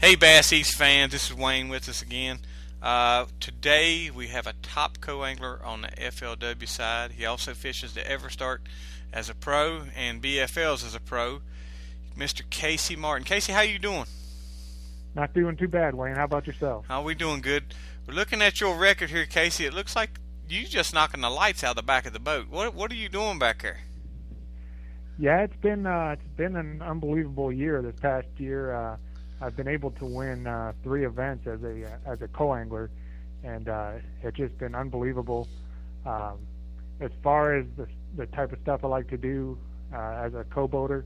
Hey Bass East fans, this is Wayne with us again. Today we have a top co-angler on the FLW side. He also fishes the Everstart as a pro and BFLs as a pro. Mr. Casey Martin. Casey, how you doing? Not doing too bad, Wayne. How about yourself? How we doing? Good. We're looking at your record here, Casey. It looks like you just knocking the lights out of the back of the boat. What are you doing back there? Yeah, it's been an unbelievable year this past year. I've been able to win three events as a co-angler, and it's just been unbelievable. Um, as far as the type of stuff I like to do as a co-boater,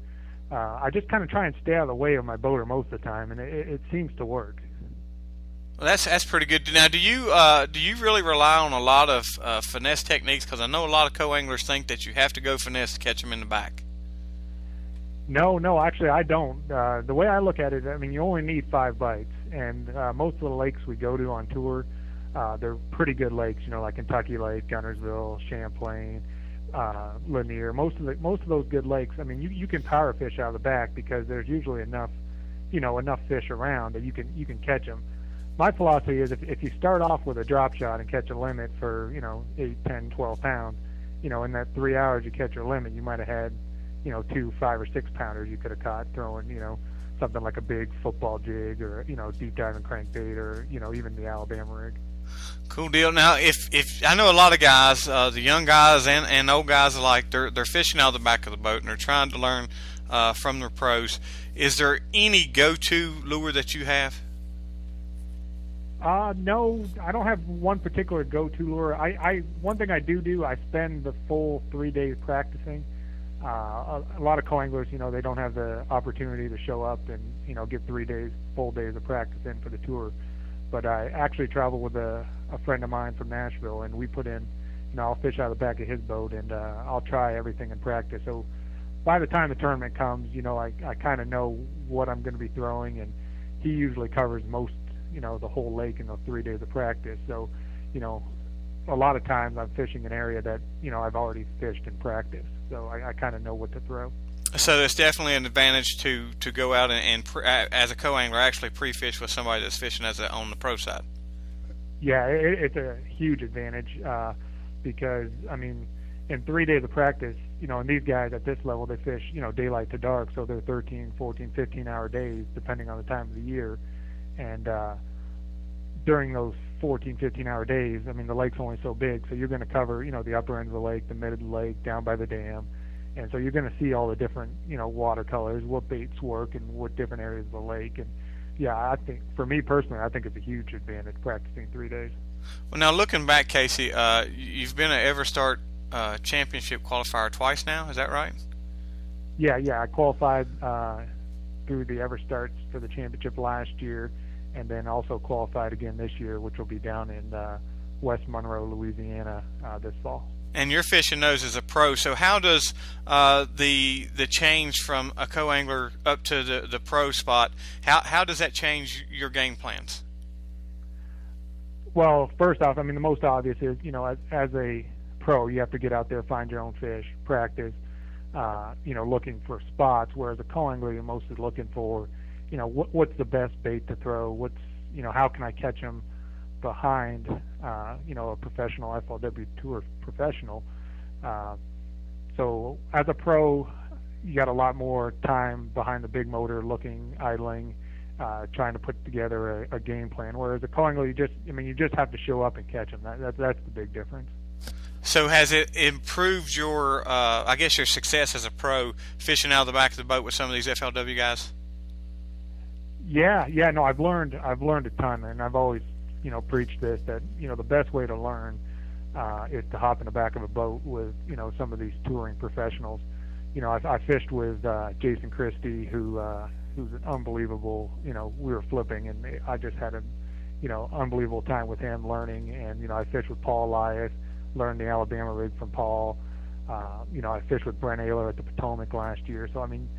I just kind of try and stay out of the way of my boater most of the time, and it seems to work. Well, that's pretty good. Now, do you really rely on a lot of finesse techniques? Because I know a lot of co-anglers think that you have to go finesse to catch them in the back. No, no, actually, I don't. The way I look at it, I mean, you only need 5 bites, and most of the lakes we go to on tour, they're pretty good lakes. You know, like Kentucky Lake, Gunnersville, Champlain, Lanier. Most of those good lakes. I mean, you can power fish out of the back because there's usually enough fish around that you can catch them. My philosophy is if you start off with a drop shot and catch a limit for 8, 10, 12 pounds, in that 3 hours you catch your limit, you might have had 2 5 or 6 pounders you could have caught throwing, something like a big football jig or, deep diving crankbait or, even the Alabama rig. Cool deal. Now, if I know a lot of guys, the young guys and old guys alike, they're fishing out of the back of the boat and they're trying to learn from their pros. Is there any go-to lure that you have? No, I don't have one particular go-to lure. One thing I do, I spend the full 3 days practicing. A lot of co-anglers, they don't have the opportunity to show up and, get 3 days, full days of practice in for the tour. But I actually travel with a friend of mine from Nashville, and we put in, I'll fish out of the back of his boat, and I'll try everything in practice. So by the time the tournament comes, I kind of know what I'm going to be throwing, and he usually covers most, the whole lake in those 3 days of practice. So, a lot of times I'm fishing an area that, I've already fished in practice. So I kind of know what to throw. So there's definitely an advantage to go out as a co-angler, actually pre-fish with somebody that's fishing on the pro side. Yeah, it's a huge advantage because, I mean, in 3 days of practice, and these guys at this level, they fish, daylight to dark, so they're 13, 14, 15-hour days, depending on the time of the year. And during those 14, 15-hour days, I mean, the lake's only so big, so you're going to cover, the upper end of the lake, the mid of the lake, down by the dam. And so you're going to see all the different, watercolors, what baits work, and what different areas of the lake. And, yeah, I think, for me personally, I think it's a huge advantage practicing 3 days. Well, now looking back, Casey, you've been an Everstart championship qualifier twice now, is that right? Yeah, I qualified through the Everstarts for the championship last year, and then also qualified again this year, which will be down in West Monroe, Louisiana this fall. And you're fishing those as a pro, so how does the change from a co-angler up to the pro spot, how does that change your game plans? Well, first off, I mean, the most obvious is, as a pro, you have to get out there, find your own fish, practice, looking for spots, whereas a co-angler, you're mostly looking for, what's the best bait to throw, how can I catch them behind, a professional FLW tour professional. So as a pro, you got a lot more time behind the big motor, looking, idling, trying to put together a game plan. Whereas a co-angler, you just have to show up and catch them. That's the big difference. So has it improved your, your success as a pro fishing out of the back of the boat with some of these FLW guys? Yeah, no, I've learned a ton, and I've always, preached this, that, the best way to learn is to hop in the back of a boat with, some of these touring professionals. I fished with Jason Christie, who's an unbelievable, we were flipping, and I just had an, unbelievable time with him learning, and, I fished with Paul Elias, learned the Alabama rig from Paul. I fished with Brent Ayler at the Potomac last year. So, I mean,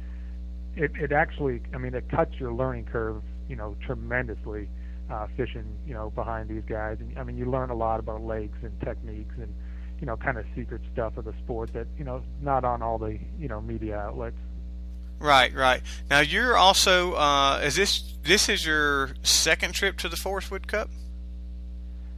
it actually, it cuts your learning curve, tremendously, fishing, behind these guys. And, you learn a lot about lakes and techniques and, kind of secret stuff of the sport that, not on all the, media outlets. Right, right. Now you're also this is your second trip to the Forest Wood Cup?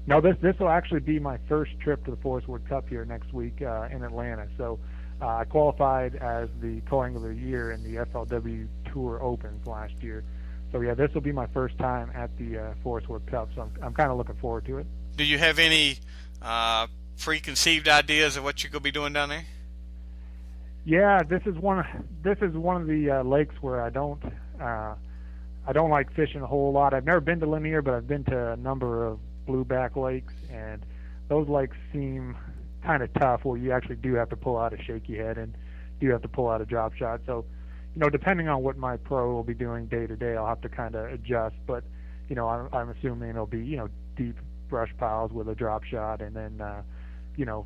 No, this will actually be my first trip to the Forest Wood Cup here next week in Atlanta. So I qualified as the co-angler of the year in the FLW Tour Opens last year. So yeah, this will be my first time at the Forest Wood Cup. So I'm kind of looking forward to it. Do you have any preconceived ideas of what you're going to be doing down there? Yeah, this is one of the lakes where I don't like fishing a whole lot. I've never been to Lanier, but I've been to a number of blueback lakes, and those lakes seem kind of tough where you actually do have to pull out a shaky head and do have to pull out a drop shot. So, depending on what my pro will be doing day to day, I'll have to kind of adjust. But, I'm assuming it'll be, deep brush piles with a drop shot, and then,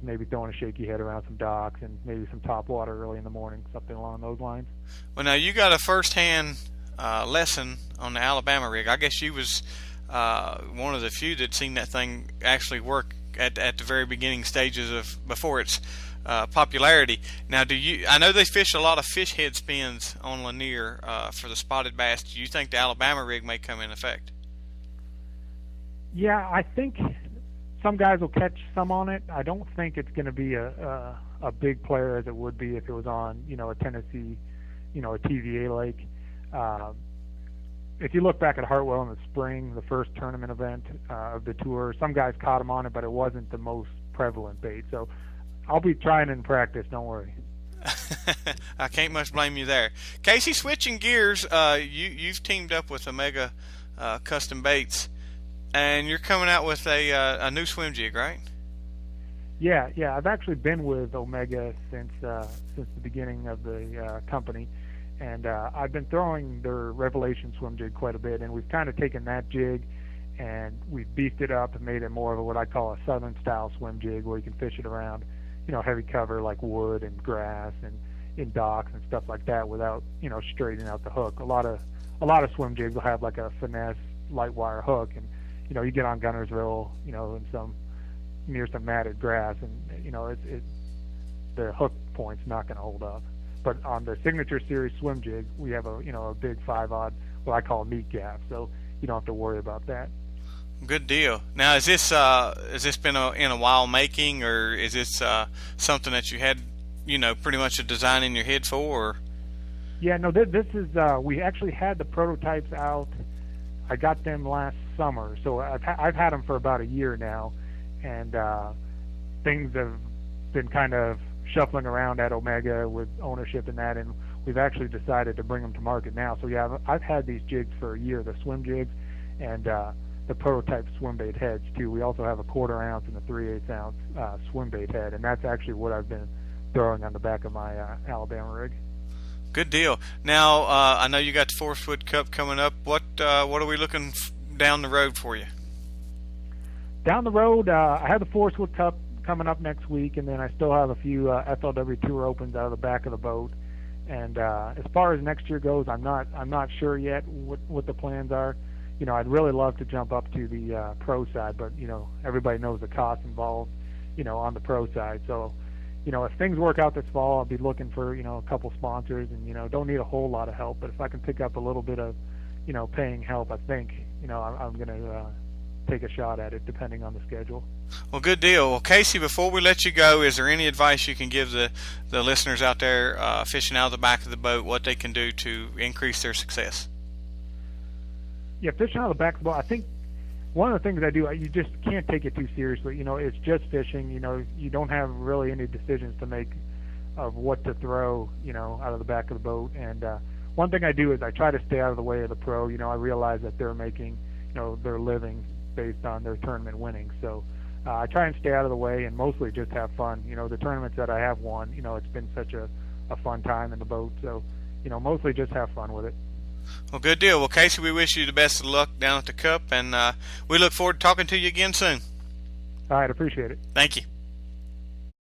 maybe throwing a shaky head around some docks and maybe some top water early in the morning, something along those lines. Well, now you got a first-hand lesson on the Alabama rig. I guess you was one of the few that seen that thing actually work at the very beginning stages of before its popularity. Now, I know they fish a lot of fish head spins on Lanier for the spotted bass. Do you think the Alabama rig may come in effect? Yeah, I think some guys will catch some on it. I don't think it's going to be a big player as it would be if it was on, a Tennessee, a TVA lake. If you look back at Hartwell in the spring, the first tournament event of the tour, some guys caught him on it, but it wasn't the most prevalent bait. So I'll be trying in practice, don't worry. I can't much blame you there. Casey, switching gears, you've teamed up with Omega Custom Baits, and you're coming out with a new swim jig, right? Yeah. I've actually been with Omega since the beginning of the company. And I've been throwing their Revelation swim jig quite a bit, and we've kind of taken that jig and we've beefed it up and made it more of what I call a southern style swim jig, where you can fish it around, heavy cover like wood and grass and in docks and stuff like that without, straightening out the hook. A lot of swim jigs will have like a finesse light wire hook, and you get on Gunnersville, and near some matted grass, and the hook point's not going to hold up. But on the Signature Series swim jig, we have a big 5-aught, what I call meat gap, so you don't have to worry about that. Good deal. Now, has this been in a while making, or is this something that you had, pretty much a design in your head for? Or? Yeah, no, this is we actually had the prototypes out. I got them last summer, so I've had them for about a year now, and things have been kind of shuffling around at Omega with ownership and that, and we've actually decided to bring them to market now. So yeah, I've had these jigs for a year, the swim jigs, and the prototype swim bait heads too. We also have a 1/4 ounce and a 3/8 ounce swim bait head, and that's actually what I've been throwing on the back of my Alabama rig. Good deal. Now, I know you got the Forest Wood Cup coming up. What are we looking down the road for you? Down the road, I have the Forest Wood Cup coming up next week, and then I still have a few FLW Tour Opens out of the back of the boat. And as far as next year goes, I'm not sure yet what the plans are. I'd really love to jump up to the pro side, but everybody knows the cost involved, on the pro side. So, if things work out this fall, I'll be looking for a couple sponsors, and don't need a whole lot of help. But if I can pick up a little bit of paying help, I think I'm going to take a shot at it, depending on the schedule. Well, good deal. Well, Casey, before we let you go, is there any advice you can give the listeners out there fishing out of the back of the boat, what they can do to increase their success? Yeah, fishing out of the back of the boat, I think one of the things I do, you just can't take it too seriously. It's just fishing. You don't have really any decisions to make of what to throw, out of the back of the boat. And one thing I do is I try to stay out of the way of the pro. I realize that they're making, their living based on their tournament winnings. So I try and stay out of the way and mostly just have fun. The tournaments that I have won, it's been such a fun time in the boat. So, mostly just have fun with it. Well, good deal. Well, Casey, we wish you the best of luck down at the Cup, and we look forward to talking to you again soon. All right, appreciate it. Thank you.